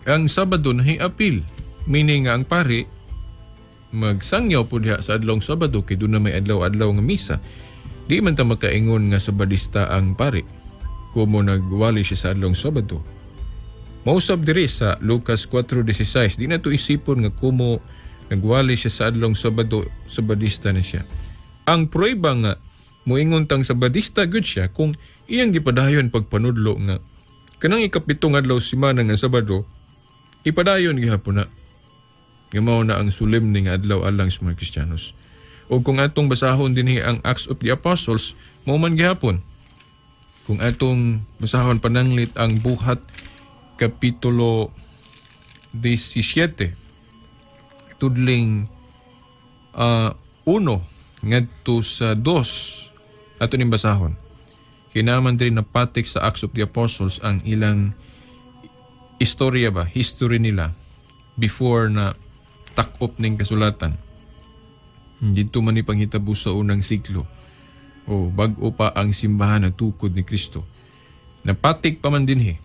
ang Sabado na apil. Meaning nga ang pari, magsangyaw po diha sa adlawng Sabado kay doon na may adlaw-adlaw nga misa. Di man ta makaingon nga sabadista ang pari kumo nagwali siya sa adlawng Sabado. Mausab diri sa Lucas 4:16, di na to isipon nga kumo nagwali siya sa adlawng Sabado, sabadista na siya. Ang prueba nga moingon tang sabadista gud siya kung iyang gipadayon pagpanudlo nga kanang ikapitong adlaw semana nga Sabado ipadayon gihapon na mao na ang solemne nga adlaw alang sa mga Kristiyanos. O kung atong basahon dinhi ang Acts of the Apostles mao man gihapon. Kung atong basahon pananglit ang buhat kapitulo 17 tudling 1 ngadto sa 2 ato ning basahon. Kinaman din napatik sa Acts of the Apostles ang ilang istorya ba, history nila before na takop ning kasulatan. Dito man ni panghitabo sa unang siklo o bag-o pa ang simbahan nagtukod ni Kristo. Napatik pa man dinhi.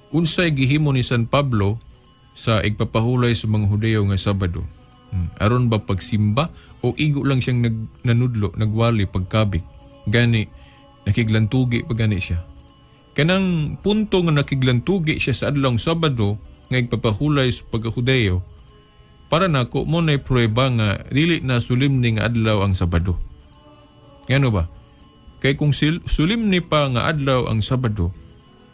Unsay gihimo ni San Pablo sa igpapahulay sa mga Hudeo nga Sabado. Aron ba pagsimba o igo lang siyang nanudlo, nagwali pagkabig. Gani nakiglantugi pa gani siya. Kanang punto nga nakiglantugi siya sa adlawng Sabado nga igpapahulay sa pagka-Hudeo, para nako mo nay prueba nga dili na solemne nga adlaw ang Sabado. Ngano ba? Kay kung solemne pa nga adlaw ang Sabado,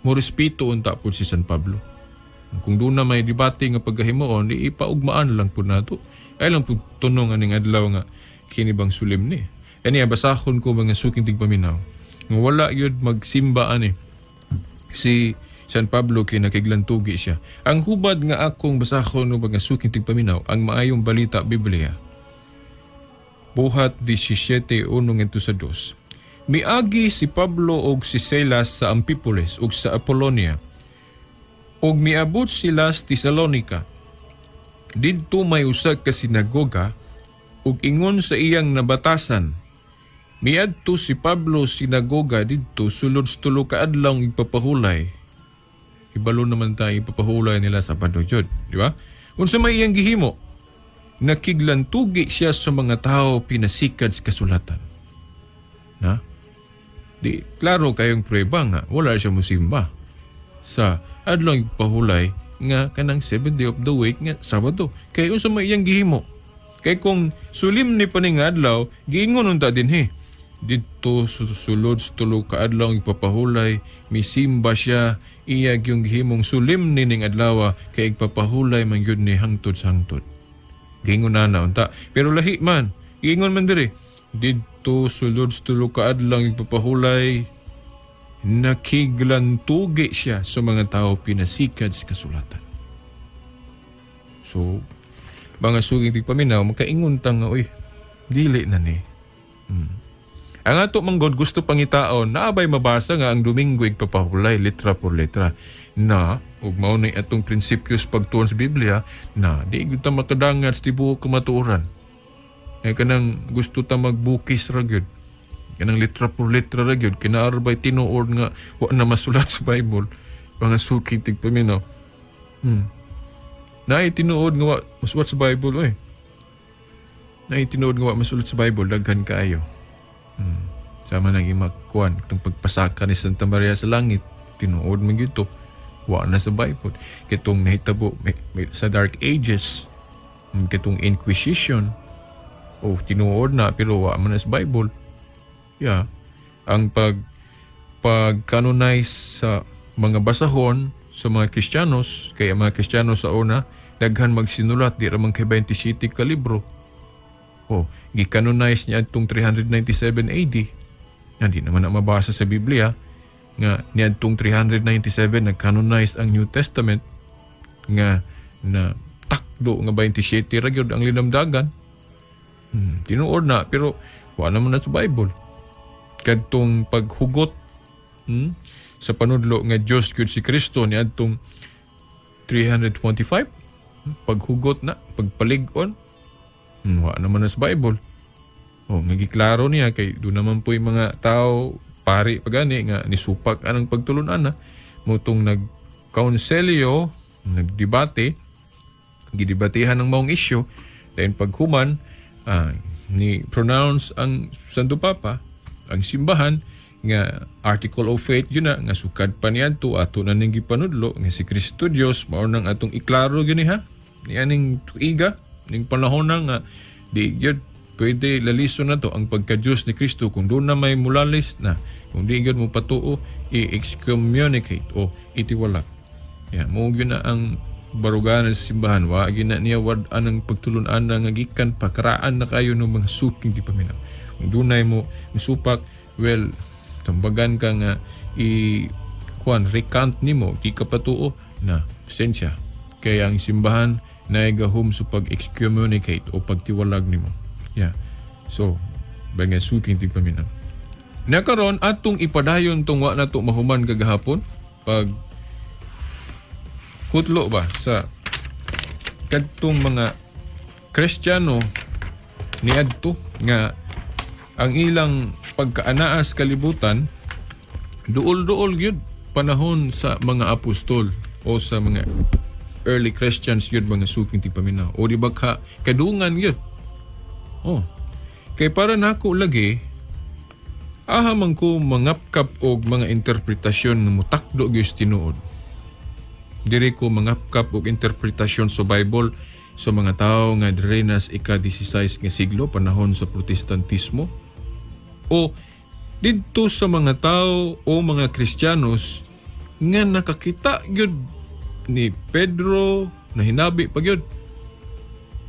mo respeto unta pud si San Pablo. Kung doon na may debate nga pagkahimuon, di ipaugmaan lang po nato. Ay lang po tunong aning adlaw nga kinibang solemne. Kaniya basahon ko mga suking tigpaminaw. Nga wala yun magsimba ani. Si San Pablo kay nakiglantugi siya. Ang hubad nga akong basahon no mga suking tigpaminaw, ang maayong balita Biblia. Buhat 17:1 ngadto sa 2. Miagi si Pablo og si Silas sa Amphipolis ug sa Apollonia. Ug miabot sila sa Thessalonica. Didto may usa ka sinagoga ug ingon sa iyang nabatasan. Miadto si Pablo sinagoga didto sulod sa 3 ka adlaw ipapahulay. Ibalo naman tayo ipapahulay nila sa Padojod, di ba? Unsa may iyang gihimo? Nakiglantugi siya sa mga tao pinasikad sa kasulatan. Na? Di klaro kayong prueba nga wala siya musimba sa adlaw ipapahulay nga kanang 7th day of the week nga Sabado. Kay unsa may iyang gihimo? Kay kung sulim ni paning adlaw, giingon unta dinhi. Dito sulod sa 3 ka adlaw ipapahulay, misimba siya, iya yung gihimong sulim ni ning adlaw kay ipapahulay man gyud ni hangtod sa hangtod. Giingon na unta. Pero lahi man, giingon man diri. Dito sulod sa 3 ka adlaw ipapahulay, nakiglantugi siya sa mga tao pinasikad sa kasulatan. So, mga suging tigpaminaw, magkaingon ta nga, uy, dili na ni. Ang ato manggod gusto pangitaon, naabay mabasa nga ang Domingo igpapahulay, litra por litra. Na, ug mao na atong prinsipyos pagtuon sa Biblia, na di gyud ta makadangat sa tibuok kamatuoran. Ay kanang gusto ta magbukis ra gyud. Kanang litra por litra ra gyud, kinaarbay tinuod nga wa na masulat sa Bible. Mga suki tigpaminaw. Naitinuod nga masulat sa Bible, eh. Naitinuod nga masulat sa Bible, daghan kaayo. Sama nang imakuan, itong pagpasaka ni Santa Maria sa langit, tinuod man gito, wa na sa Bible. Kitong nahitabo sa Dark Ages, kitong Inquisition, tinuod na, pero wa man na sa Bible. Yeah. Ang pag-canonize sa mga basahon, sa mga Kristiyanos, kaya mga Kristiyano sa una, daghan magsinulat, di ramang kay 27 ka libro. Gikanonize niya itong 397 AD. Hindi naman na mabasa sa Biblia nga niya itong 397 nag-canonize ang New Testament nga na takdo nga 27 ragyod ang linamdagan. Tinuod na, pero wala naman na sa Bible. Kadtong paghugot sa panudlo nga Diyos gyud si Kristo ni adtong 325 paghugot na pagpalig-on wa naman na sa Bible. Nagiklaro niya kay do naman po yung mga tao pari pagani nga nisupak anang pagtulunan na mutong nagkaunselyo, nagdebate, gidebatehan ng maong isyu, then paghuman ni pronounce ang Santo Papa, ang simbahan nga article of faith yun na nga sukad pa niadto ato na ning gipanudlo nga si Kristo Dios mao nang atong iklaro gyud ha ni aning tuiga ning panahon na nga di gyud pwede laliso na to ang pagka-Diyos ni Kristo kung doon na may mulalis na kung di gyud mo patuo i-excommunicate o itiwala. Mo gyud na ang baruganan sa simbahan wa gyud na niya wad anang pagtulun-an nga gikan pakaraan na kayo ng mga suking di paminaw. Kung dunay mo musupak, well, tambagan ka nga recant nimo di ka patuo na pasensya kaya ang simbahan na gahom sa pag-excommunicate o pagtiwalag nimo. So banga suking tigpaminaw nakaron atong ipadayon tong wa nato mahuman kagahapon pag kutlo ba sa kadtong mga Kristiyano niadto nga ang ilang pagkaanaas kalibutan duol-duol gyud panahon sa mga apostol o sa mga early Christians gyud mga suking tigpaminaw o di ba kadungan gyud. Kay para nako lagi ahamang ko mangapkap og mga interpretasyon nga mutakdo gyud tinuod. Diri ko mangapkap og interpretasyon sa Bible sa mga tao nga diri nas ika-16 nga siglo panahon sa Protestantismo o didto sa mga tao o mga Kristiyanos nga nakakita gyud ni Pedro na hinabi pa gyud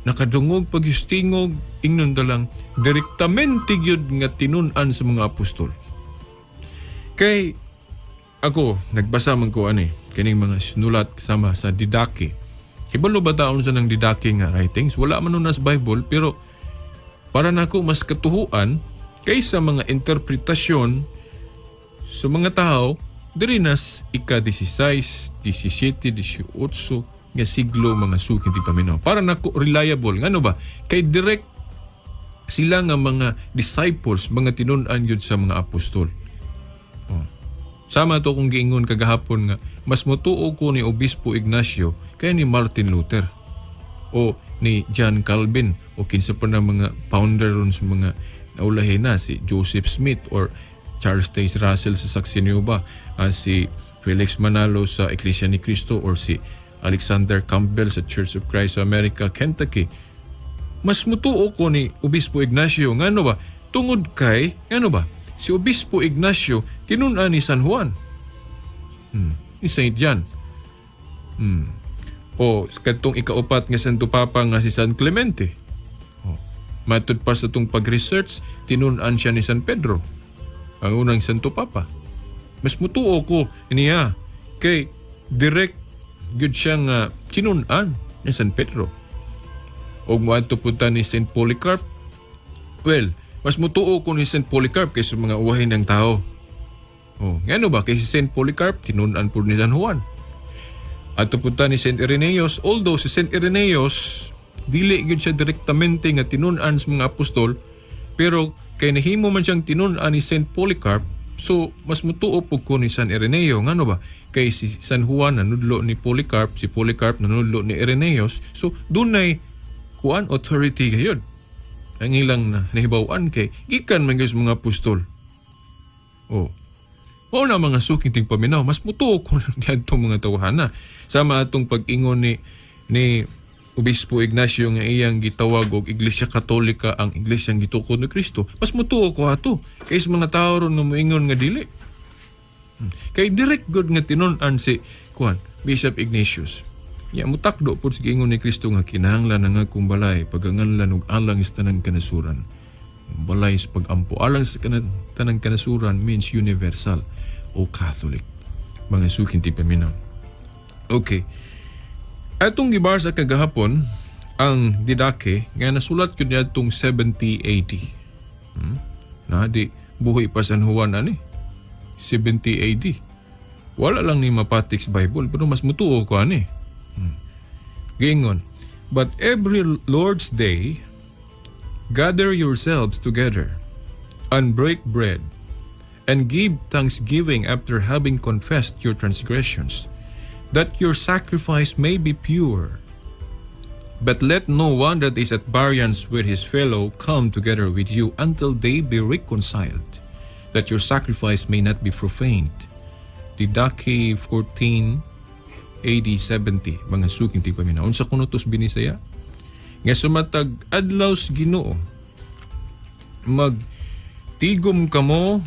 nakadungog pagyustingog ingnon dalang direktamente gyud nga tinun-an sa mga apostol. Kay ako nagbasa man ko Kining mga sinulat kasama sa Didache. Hibalo ba taon sa ng Didache nga writings? Wala man nun sa Bible, pero para nako mas katuhuan kaysa mga interpretasyon sa mga tao diri nas ika-16, 17, 18 nga siglo mga suking di paminaw. Para nako reliable. Ngano ba? Kay direct sila nga mga disciples, mga tinun-an yun sa mga apostol. Sama to kung giingon kagahapon nga, mas motuo ko ni Obispo Ignacio kaya ni Martin Luther o ni John Calvin o kinsa pa na mga founder ron sa mga naulahin na, si Joseph Smith or Charles Taze Russell sa Saxenyoba, si Felix Manalo sa Iglesia ni Cristo or si Alexander Campbell sa Church of Christ of America, Kentucky. Mas mutuo ko ni Obispo Ignacio. Ngano ba? Tungod kay, ngano ba? Si Obispo Ignacio, tinun-an ni San Juan. Ni Saint John. O katong ikaupat nga Santo Papa nga si San Clemente. Matud pa sa itong pag-research, tinun-an siya ni San Pedro. Ang unang Santo Papa. Mas mutuo ko niya kay direct good siyang tinun-an ni San Pedro. O muadto punta ni Saint Polycarp. Well, mas mutuo ko ni Saint Polycarp kaysa mga uwahin ng tao. Ngano ba? Kay si Saint Polycarp, tinun-an po ni San Juan. At punta ni Saint Irenaeus, although si Saint Irenaeus, dili gyud siya direktamente nga tinun-an sa mga apostol, pero kay nahimo man siyang tinun-an ni Saint Polycarp, so mas mutuo po ko ni San Ireneo. Ngano ba? Kay si San Juan nanudlo ni Polycarp, si Polycarp nanudlo ni Irenaeus, so dunay kuan authority gayud. Ang ilang nahibawan kay gikan man gyud mga apostol. Mao na mga suking tigpaminaw, mas mutuo ko diadto mga tawhana. Sama atong pag-ingon ni Obispo Ignacio nga iyang gitawag og Iglesia Katolika ang iglesyang gitukod ni Kristo. Mas mutuo ko ato kaysa mga tao ron nga moingon nga dili. Kay direct good nga tinun-an si Bishop Ignatius. Ya mutakdo pud sa giingon ni Kristo nga kinahanglan nga akong balay paganganlan og alang sa tanang kanasuran. Balay sa pagampo alang sa tanang kanasuran means universal o Catholic. Mga suking tipaminaw. Okay. Atong gibasa kagahapon ang Didache nga nasulat ko niya itong 70 AD. Di buhay pa San Juan 70 AD. Wala lang ni mapatik sa Bible pero mas mutuo ko Gingon, but every Lord's Day, gather yourselves together and break bread and give thanksgiving after having confessed your transgressions, that your sacrifice may be pure. But let no one that is at variance with his fellow come together with you until they be reconciled, that your sacrifice may not be profaned. Didache 14 AD 70, mga suking tigpaminaw. Unsa kuno tos binisaya? Nga sumatag adlaws Ginoo, magtigom kamo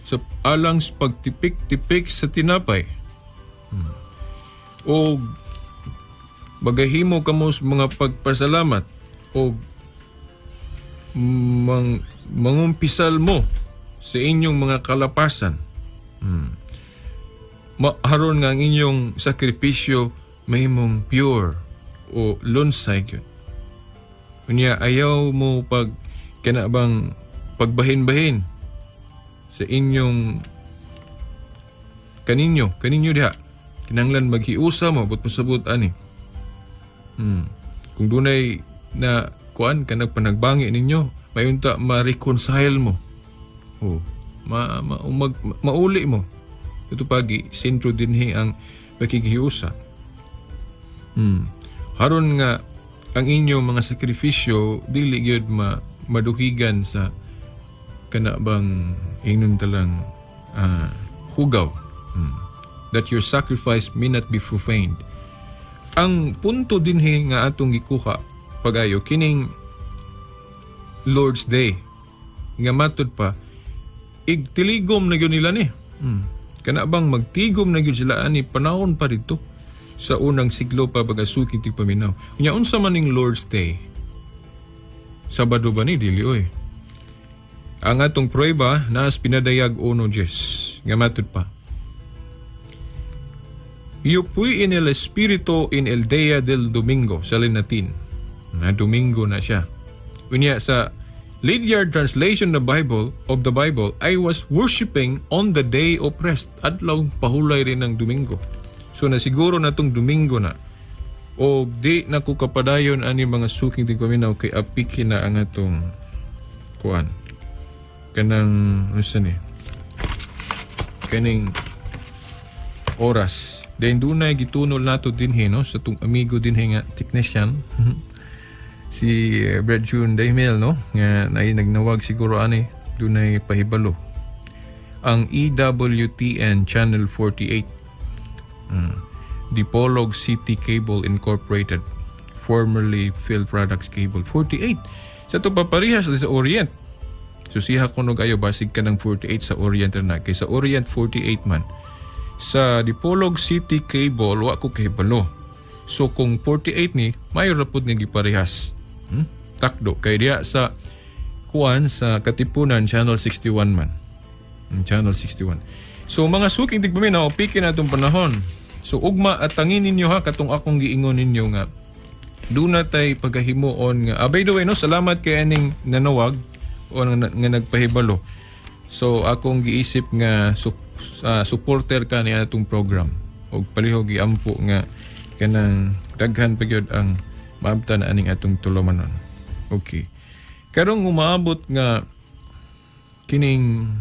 sa alang sa pagtipik-tipik sa tinapay. O magahimo kamo sa mga pagpasalamat o mangumpisal mo sa inyong mga kalapasan. Haron nga ang inyong sakripisyo mahimong pure o lunsay gyud. Unya ayaw mo kanabang pagbahin-bahin sa inyong kaninyo diha. Kinahanglan maghiusa mo but pasabot ani. Kung dunay na kuan kanang panagbangi ninyo, mayunta ma-reconcile mo. Mauli mo. Ito pagi sentro dinhi ang pakikihiusa. Haron nga ang inyong mga sakrifisyo dili gyud maduhigan sa kanabang ingnon talang hugaw. That your sacrifice may not be profaned. Ang punto dinhi nga atong gikuha pagayo kining Lord's Day nga matud pa igtiligom na gyud nila ni. Kanabang magtigom na gyud sila ani panahon pa dito sa unang siglo pa bagasuking tigpaminaw. Unya unsa man ning Lord's Day? Sabado ba ni dili oy? Ang atong prueba nas pinadayag 1 Dies nga matud pa. Io fui en el Espiritu en el día del domingo, sa Latin. Na domingo na siya. Unya sa Lydiard translation of the Bible, I was worshiping on the day of rest. Adlaw pahulay rin ng domingo. So nasiguro na tong domingo na. O di na ko kapadayon ani mga suking tigpaminaw kay apikin na ang atong kuan. Kanang kaning oras. Dahil dunay gitunol nato dinhi no sa tong amigo dinhi nga technician. Si Brad June Daimel no nga nagnawag siguro ani dunay pahibalo. Ang EWTN Channel 48. Dipolog City Cable Incorporated, formerly Phil Products Cable 48. Sa to paparihas sa Orient. So siya ko nog ayo basig ka ng 48 sa Orient na kay sa Orient 48 man. Sa Dipolog City Cable wa ko kahibalo. So kung 48 ni mayor ra pud nga giparehas. Takdo kay diya sa kuan sa Katipunan Channel 61 man. Channel 61. So mga suking tigpaminaw pikin atong panahon. So ugma at tangin ninyo ha katong akong giingon ninyo nga duna tay pagahimuon nga by the way no salamat kay aning nanawag o nga nagpahibalo. So akong giisip nga supporter ka ni atong program og palihog giampo nga kanang daghan pa gyud ang maabtan aning atong tulumanon. Okay. Karong umaabot nga kining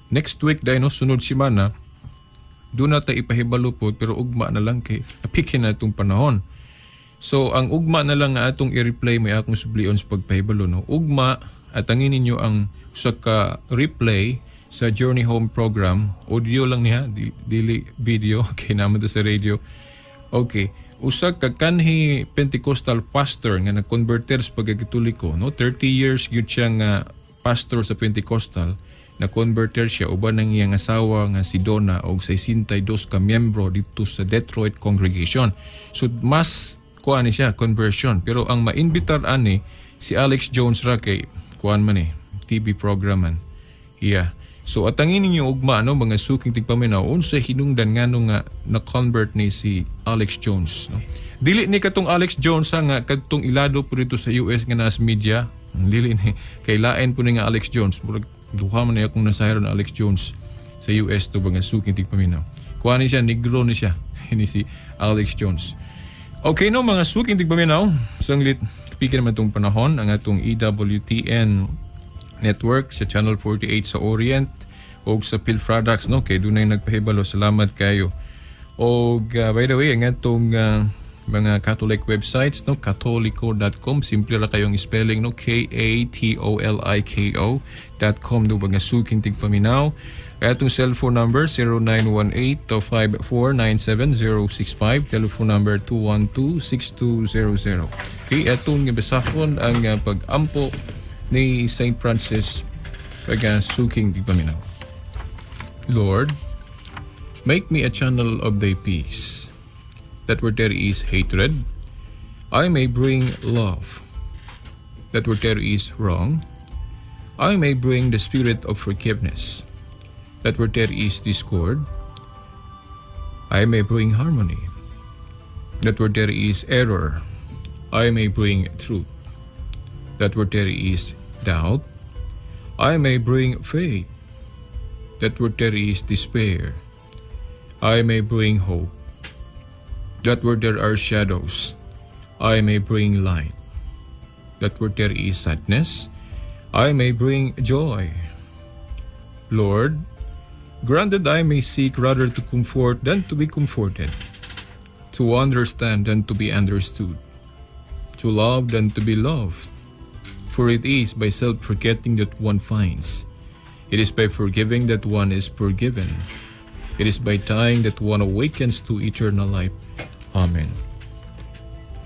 next week dahil no sunod semana doon natin ipahibalo po pero ugma na lang kay apikin na itong panahon. So ang ugma na lang nga atong i-replay may akong sublion sa pagpahibalo no. Ugma at angin ninyo ang sa ka-replay sa Journey Home program. Audio lang niya, dili video. Okay, naman sa radio. Okay. Usa ka kanhi Pentecostal pastor nga nag-converter sa pagkakatoliko no. 30 years gyud siya nga pastor sa Pentecostal. Na-converter siya uban ng iyang asawa nga si Donna og 62 ka miyembro dito sa Detroit congregation. So mas kuan ni siya conversion pero ang ma-invitar ani si Alex Jones ra kay kuan man TV program man. Yeah. So atangin ninyo ugma no mga suking tigpaminaw unsa hinungdan ngano nga na-convert ni si Alex Jones no. Dili ni katong Alex Jones nga kadtong ilado po dito sa US nga nas media. Dili ni kay lain po ni nga Alex Jones. Duha man niya kung nasahiran Alex Jones sa US to mga suking tigpaminaw. Kuha ni siya, negro ni siya. Ini si Alex Jones. Okay no, mga suking tigpaminaw. Sanglit, pikin naman itong panahon ang atong EWTN network sa Channel 48 sa Orient o sa Phil Products no. Kay doon na nagpahibalo. Salamat kayo. O by the way, ang atong mga Catholic websites no, catholico.com, simple ra kayong spelling no, KATOLIKO.com do mga suking tigpaminaw. Kaya itong cellphone number 0918-5497065, telephone number 212-6200. Okay, itong bisahon ang pag-ampo ni St. Francis pag suking tigpaminaw. Lord, make me a channel of thy peace, that where there is hatred, I may bring love. That where there is wrong, I may bring the spirit of forgiveness. That where there is discord, I may bring harmony. That where there is error, I may bring truth. That where there is doubt, I may bring faith. That where there is despair, I may bring hope. That where there are shadows, I may bring light. That where there is sadness, I may bring joy. Lord, grant that I may seek rather to comfort than to be comforted, to understand than to be understood, to love than to be loved. For it is by self-forgetting that one finds. It is by forgiving that one is forgiven. It is by dying that one awakens to eternal life. Amen.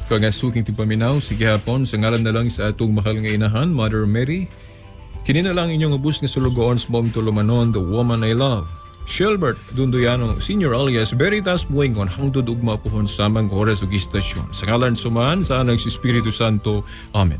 Pagasuking tipaminaw, sige hapon, sa ngalan na lang sa atong mahal nga inahan, Mother Mary, kini na lang inyong ubus nga sulugoon sa mong tulumanon, the woman I love. Shelbert Dunduyano, Senior alias Veritas Buengon, hangtod ugma pohon sa mga oras ug istasyon. Sa ngalan suman, sa anak si Espiritu Santo. Amen.